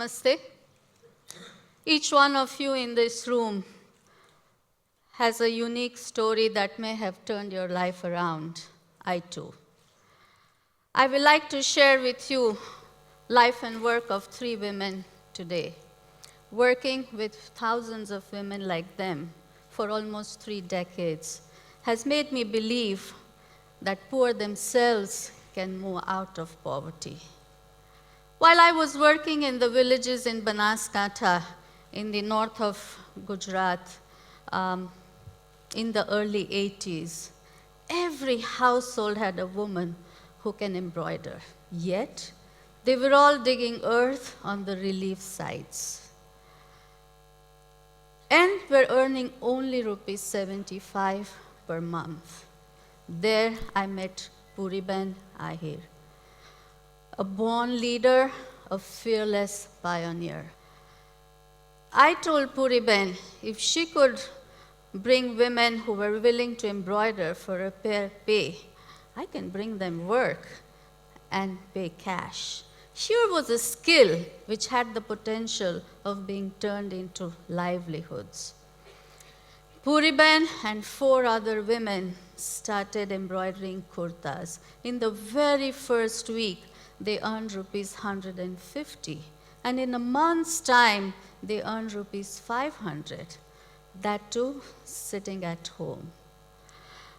Namaste. Each one of you in this room has a unique story that may have turned your life around. I too. I would like to share with you life and work of 3 women today, working with thousands of women like them for almost 3 decades has made me believe that poor themselves can move out of poverty. While I was working in the villages in Banaskantha, in the north of Gujarat, in the early 80s, every household had a woman who can embroider. Yet, they were all digging earth on the relief sites. And were earning only rupees 75 per month. There I met Reemaben Ahir, a born leader, a fearless pioneer. I told Reemaben if she could bring women who were willing to embroider for a fair pay, I can bring them work and pay cash. Here was a skill which had the potential of being turned into livelihoods. Reemaben and 4 other women started embroidering kurtas. In the very first week, they earned rupees 150. And in a month's time, they earned rupees 500. That too, sitting at home.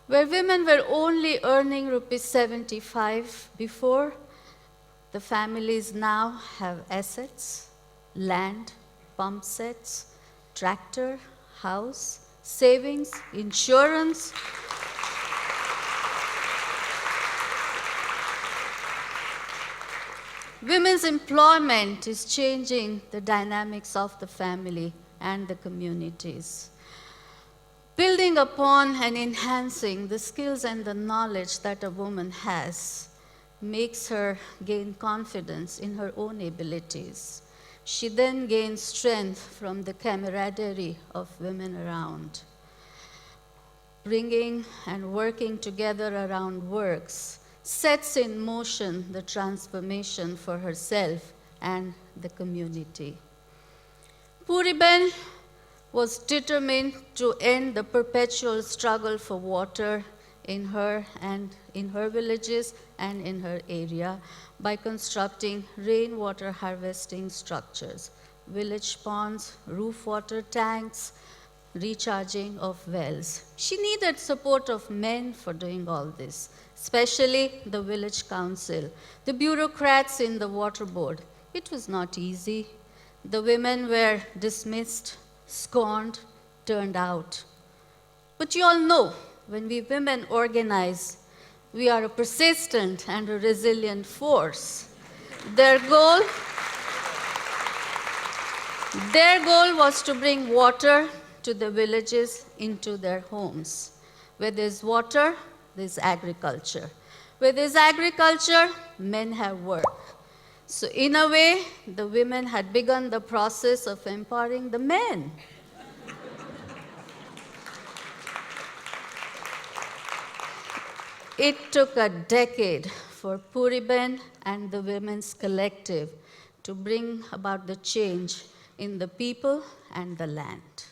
Where women were only earning rupees 75 before, the families now have assets, land, pump sets, tractor, house, savings, insurance. Women's employment is changing the dynamics of the family and the communities. Building upon and enhancing the skills and the knowledge that a woman has makes her gain confidence in her own abilities. She then gains strength from the camaraderie of women around. Bringing and working together around works sets in motion the transformation for herself and the community. Reemaben was determined to end the perpetual struggle for water in her villages and in her area by constructing rainwater harvesting structures, village ponds, roof water tanks, recharging of wells. She needed support of men for doing all this, especially the village council, the bureaucrats in the water board. It was not easy. The women were dismissed, scorned, turned out. But you all know, when we women organize, we are a persistent and a resilient force. Their goal was to bring water to the villages into their homes. Where there's water, there's agriculture. Where there's agriculture, men have work. So in a way, the women had begun the process of empowering the men. It took a decade for Reemaben and the Women's Collective to bring about the change in the people and the land.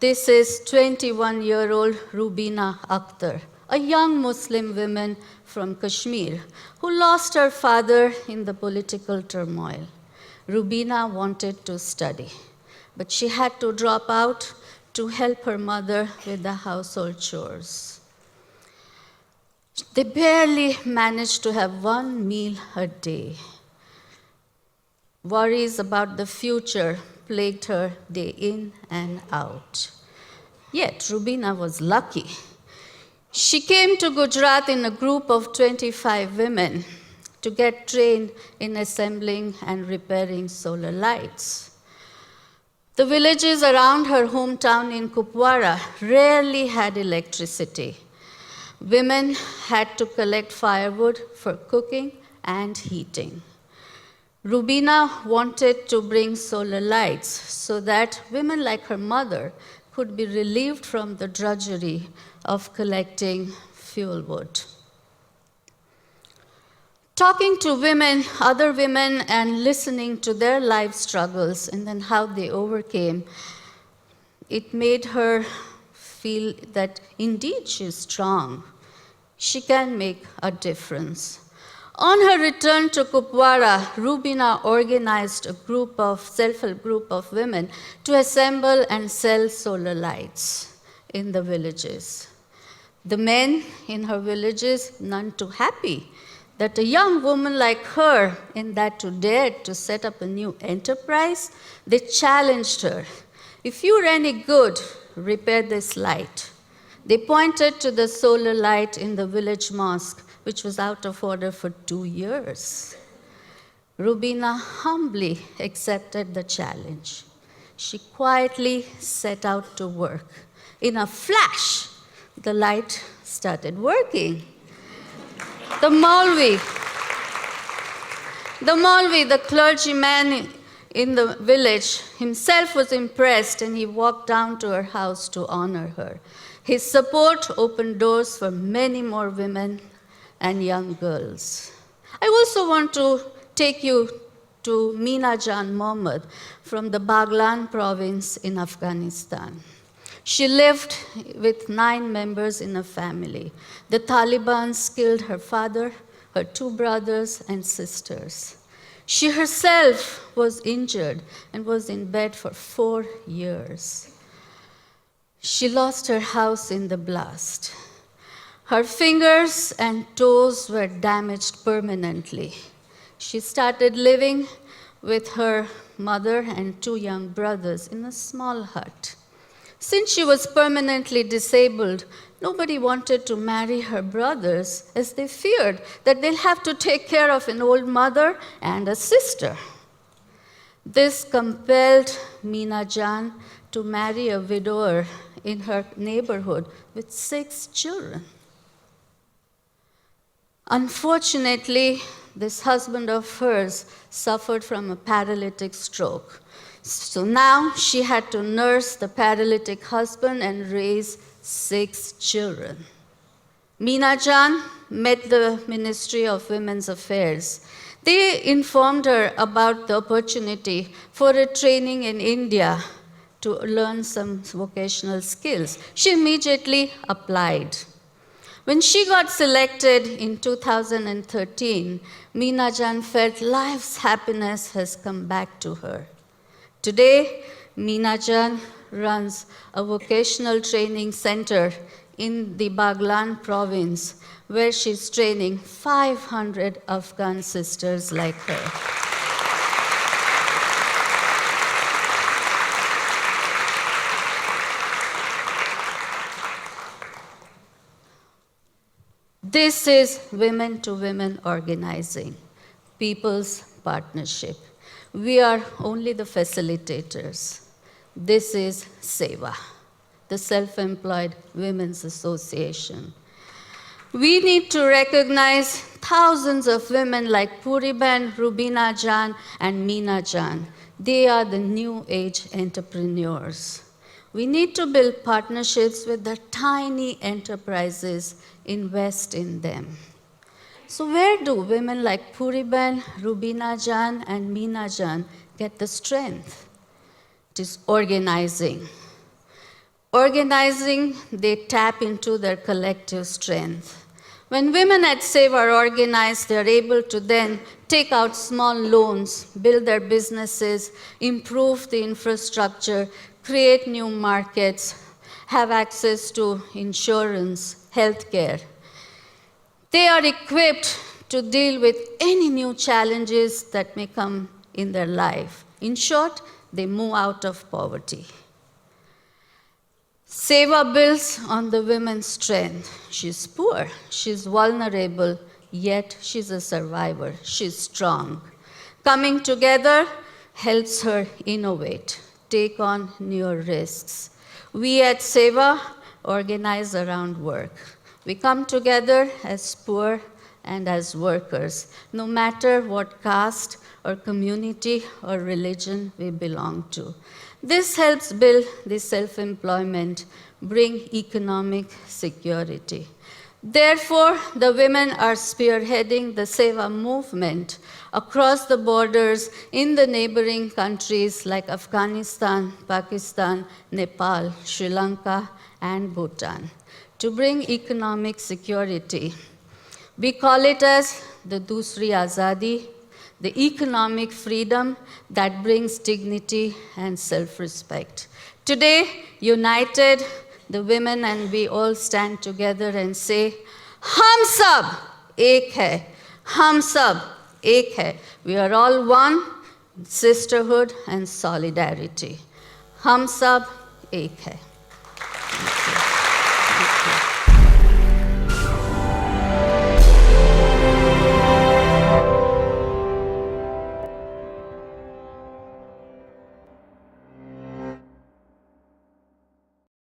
This is 21-year-old Rubina Akhtar, a young Muslim woman from Kashmir who lost her father in the political turmoil. Rubina wanted to study, but she had to drop out to help her mother with the household chores. They barely managed to have 1 meal a day. Worries about the future plagued her day in and out. Yet, Rubina was lucky. She came to Gujarat in a group of 25 women to get trained in assembling and repairing solar lights. The villages around her hometown in Kupwara rarely had electricity. Women had to collect firewood for cooking and heating. Rubina wanted to bring solar lights so that women like her mother could be relieved from the drudgery of collecting fuel wood. Talking to women, other women, and listening to their life struggles and then how they overcame, it made her feel that indeed she's strong. She can make a difference. On her return to Kupwara, Rubina organized a self-help group of women to assemble and sell solar lights in the villages. The men in her villages, none too happy that a young woman like her, in that to dare to set up a new enterprise, they challenged her. If you're any good, repair this light. They pointed to the solar light in the village mosque, which was out of order for 2 years. Rubina humbly accepted the challenge. She quietly set out to work. In a flash, the light started working. The Maulvi, the clergyman in the village, himself was impressed, and he walked down to her house to honor her. His support opened doors for many more women and young girls. I also want to take you to Meena Jan Mohammed from the Baghlan province in Afghanistan. She lived with 9 members in a family. The Taliban killed her father, her 2 brothers, and sisters. She herself was injured and was in bed for 4 years. She lost her house in the blast. Her fingers and toes were damaged permanently. She started living with her mother and 2 young brothers in a small hut. Since she was permanently disabled, nobody wanted to marry her brothers, as they feared that they'll have to take care of an old mother and a sister. This compelled Meena Jan to marry a widower in her neighborhood with 6 children. Unfortunately, this husband of hers suffered from a paralytic stroke. So now she had to nurse the paralytic husband and raise 6 children. Meena Jan met the Ministry of Women's Affairs. They informed her about the opportunity for a training in India to learn some vocational skills. She immediately applied. When she got selected in 2013, Meena Jan felt life's happiness has come back to her. Today, Meena Jan runs a vocational training center in the Baghlan province, where she's training 500 Afghan sisters like her. This is women to women organizing, people's partnership. We are only the facilitators. This is SEWA, the Self-Employed Women's Association. We need to recognize thousands of women like Puriben, Rubina Jan, and Meena Jan. They are the new age entrepreneurs. We need to build partnerships with the tiny enterprises, invest in them. So where do women like Puriben, Rubina Jan, and Meena Jan get the strength? It is organizing. Organizing, they tap into their collective strength. When women at SEWA are organized, they are able to then take out small loans, build their businesses, improve the infrastructure, create new markets, have access to insurance, healthcare. They are equipped to deal with any new challenges that may come in their life. In short, they move out of poverty. SEWA builds on the women's strength. She's poor, she's vulnerable, yet she's a survivor. She's strong. Coming together helps her innovate, take on newer risks. We at SEWA organize around work. We come together as poor and as workers, no matter what caste or community or religion we belong to. This helps build the self-employment, bring economic security. Therefore, the women are spearheading the SEWA movement across the borders in the neighboring countries like Afghanistan, Pakistan, Nepal, Sri Lanka, and Bhutan to bring economic security. We call it as the Dusri Azadi, the economic freedom that brings dignity and self-respect. Today, united, the women and we all stand together and say, Hum sab ek hai, hum sab ek hai. We are all one, sisterhood and solidarity. Hum sab ek hai.